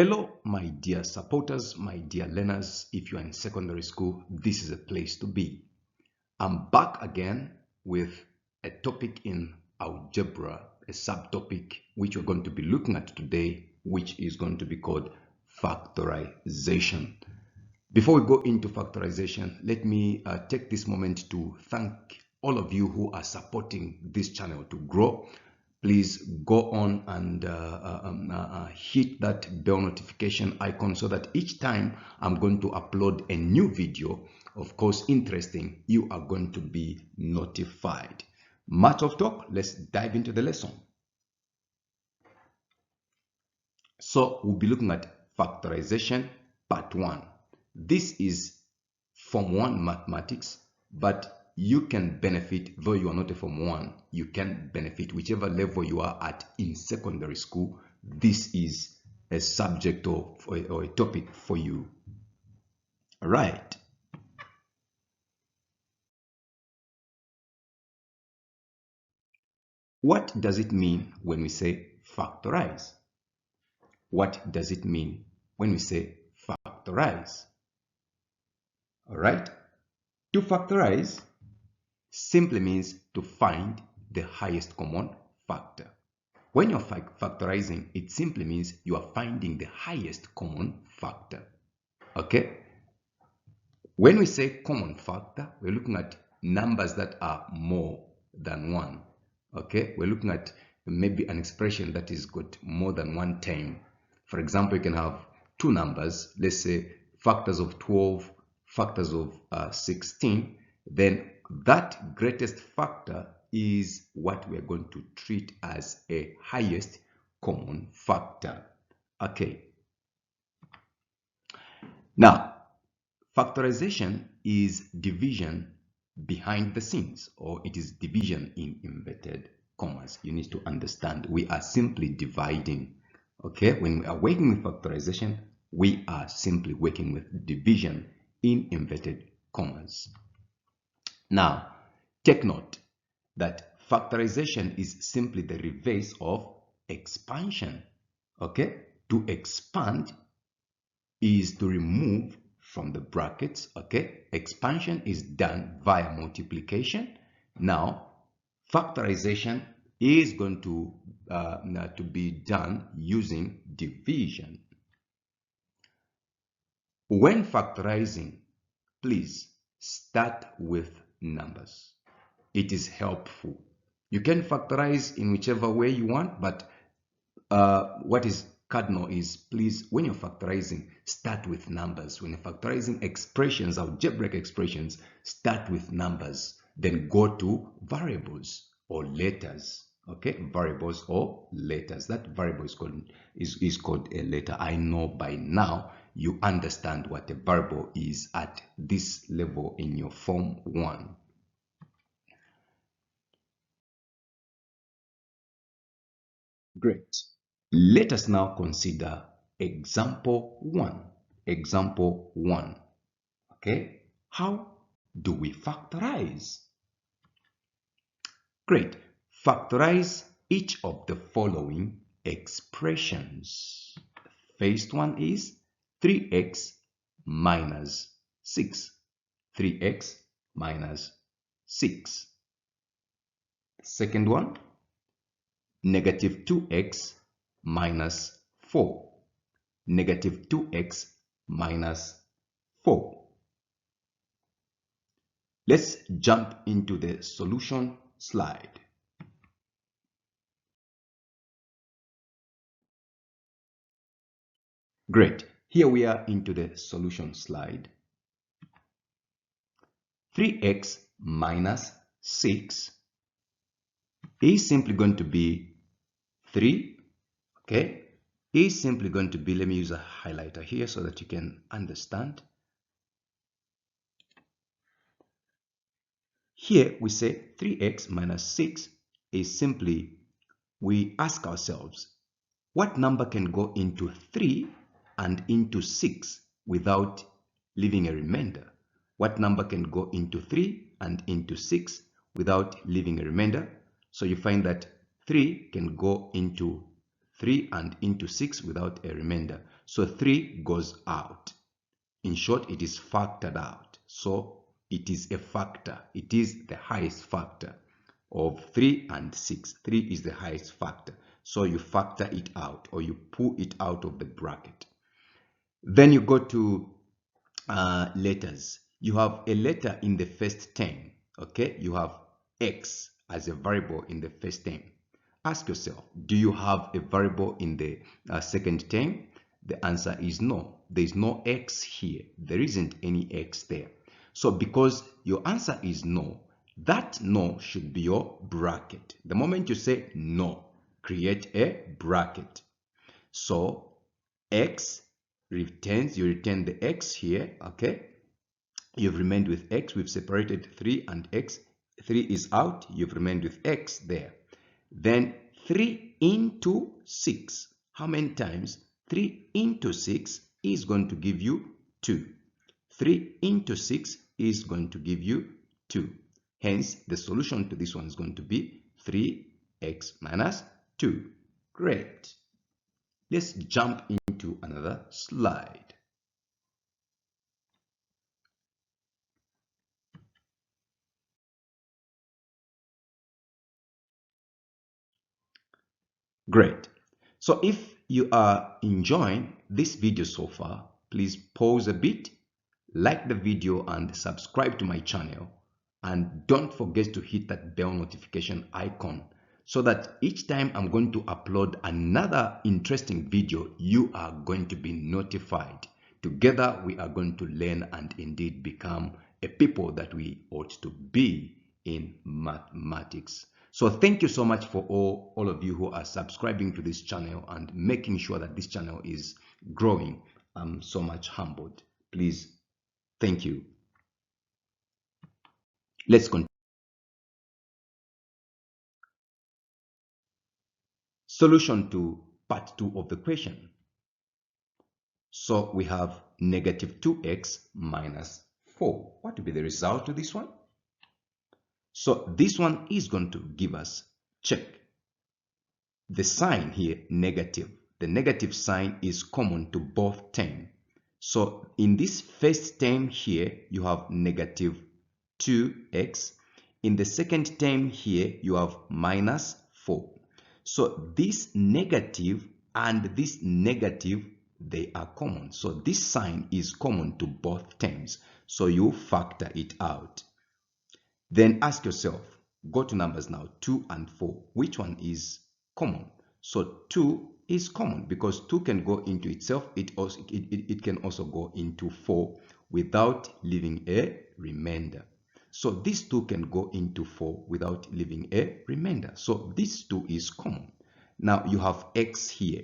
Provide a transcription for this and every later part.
Hello, my dear supporters, my dear learners. If you are in secondary school, this is a place to be. I'm back again with a topic in algebra, a subtopic which we're going to be looking at today, which is going to be called factorization. Before we go into factorization, let me take this moment to thank all of you who are supporting this channel to grow. Please go on and hit that bell notification icon so that each time I'm going to upload a new video, of course interesting, you are going to be notified. Much of talk, let's dive into the lesson. So we'll be looking at factorization part 1. This is Form 1 mathematics, but you can benefit, though you are not a Form 1, you can benefit whichever level you are at in secondary school. This is a subject or a topic for you. All right. What does it mean when we say factorize? What does it mean when we say factorize? All right. To factorize simply means to find the highest common factor. When you're factorizing, it simply means you are finding the highest common factor. Okay? When we say common factor, we're looking at numbers that are more than 1. Okay? We're looking at maybe an expression that is got more than one term. For example, you can have two numbers, let's say factors of 12, factors of 16, then that greatest factor is what we are going to treat as a highest common factor. Okay. Now, factorization is division behind the scenes, or it is division in inverted commas. You need to understand we are simply dividing. Okay, when we are working with factorization, we are simply working with division in inverted commas. Now, take note that factorization is simply the reverse of expansion. Okay, to expand is to remove from the brackets. Okay, expansion is done via multiplication. Now, factorization is going to be done using division. When factorizing, please start with numbers. It is helpful. You can factorize in whichever way you want, but what is cardinal is, please, when you're factorizing, start with numbers. When you're factorizing expressions, algebraic expressions, start with numbers, then go to variables or letters. Okay, variables or letters. That variable is called a letter. I know by now you understand what a variable is at this level in your Form 1. Great. Let us now consider example 1. Example 1. Okay, how do we factorize? Great. Factorize each of the following expressions. First one is 3x minus 6. 3x minus 6. Second one, negative 2x minus 4. Negative 2x minus 4. Let's jump into the solution slide. Great. Here we are into the solution slide. 3x minus 6 is simply going to be 3. Okay, is simply going to be, let me use a highlighter here so that you can understand. Here we say 3x minus 6 is simply, we ask ourselves, what number can go into 3 and into 6 without leaving a remainder? What number can go into 3 and into 6 without leaving a remainder? So you find that 3 can go into 3 and into 6 without a remainder. So 3 goes out. In short, it is factored out. So it is a factor. It is the highest factor of 3 and 6. 3 is the highest factor. So you factor it out, or you pull it out of the bracket. Then you go to letters. You have a letter in the first term. Okay, you have x as a variable in the first term. Ask yourself, do you have a variable in the second term? The answer is no. There is no x here. There isn't any x there. So because your answer is no, that no should be your bracket. The moment you say no, create a bracket. So x retains, you retain the x here, okay? You've remained with x. We've separated 3 and x. 3 is out. You've remained with x there. Then 3 into 6. How many times? 3 into 6 is going to give you 2. 3 into 6 is going to give you 2. Hence, the solution to this one is going to be 3x minus 2. Great. Let's jump into another slide. Great. So if you are enjoying this video so far, please pause a bit, like the video and subscribe to my channel. And don't forget to hit that bell notification icon so that each time I'm going to upload another interesting video, you are going to be notified. Together, we are going to learn and indeed become a people that we ought to be in mathematics. So thank you so much for all of you who are subscribing to this channel and making sure that this channel is growing. I'm so much humbled. Please, thank you. Let's continue. Solution to part 2 of the question. So we have negative 2x minus 4. What will be the result to this one? So this one is going to give us, check, the sign here, negative. The negative sign is common to both terms. So in this first term here, you have negative 2x. In the second term here, you have minus 4. So this negative and this negative, they are common. So this sign is common to both terms. So you factor it out. Then ask yourself, go to numbers now, 2 and 4. Which one is common? So 2 is common because 2 can go into itself. It can also go into 4 without leaving a remainder. So this 2 can go into 4 without leaving a remainder. So this 2 is common. Now you have x here.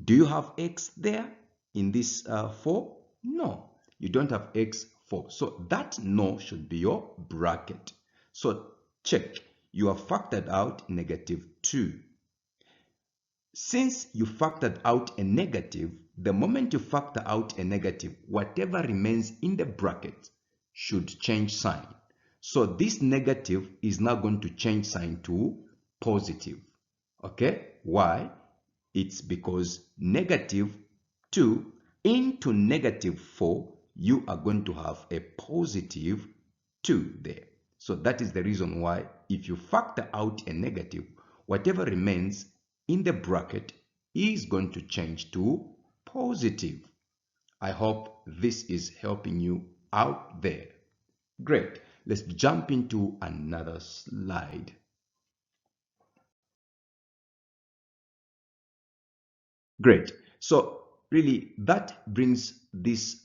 Do you have x there in this 4? No, you don't have x 4. So that no should be your bracket. So check, you have factored out negative 2. Since you factored out a negative, the moment you factor out a negative, whatever remains in the bracket should change sign. So this negative is now going to change sign to positive. Okay, why? It's because negative 2 into negative 4, you are going to have a positive 2 there. So that is the reason why if you factor out a negative, whatever remains in the bracket is going to change to positive. I hope this is helping you out there. Great. Let's jump into another slide. Great. So really that brings this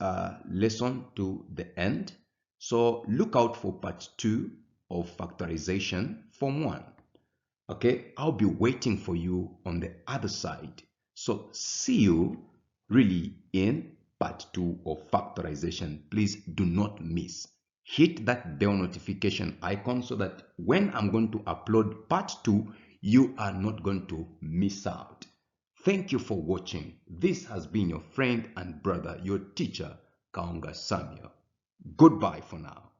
lesson to the end. So look out for part 2 of factorization form 1. Okay, I'll be waiting for you on the other side. So see you really in part 2 of factorization. Please do not miss. Hit that bell notification icon so that when I'm going to upload part 2, you are not going to miss out. Thank you for watching. This has been your friend and brother, your teacher, Kaunga Samuel. Goodbye for now.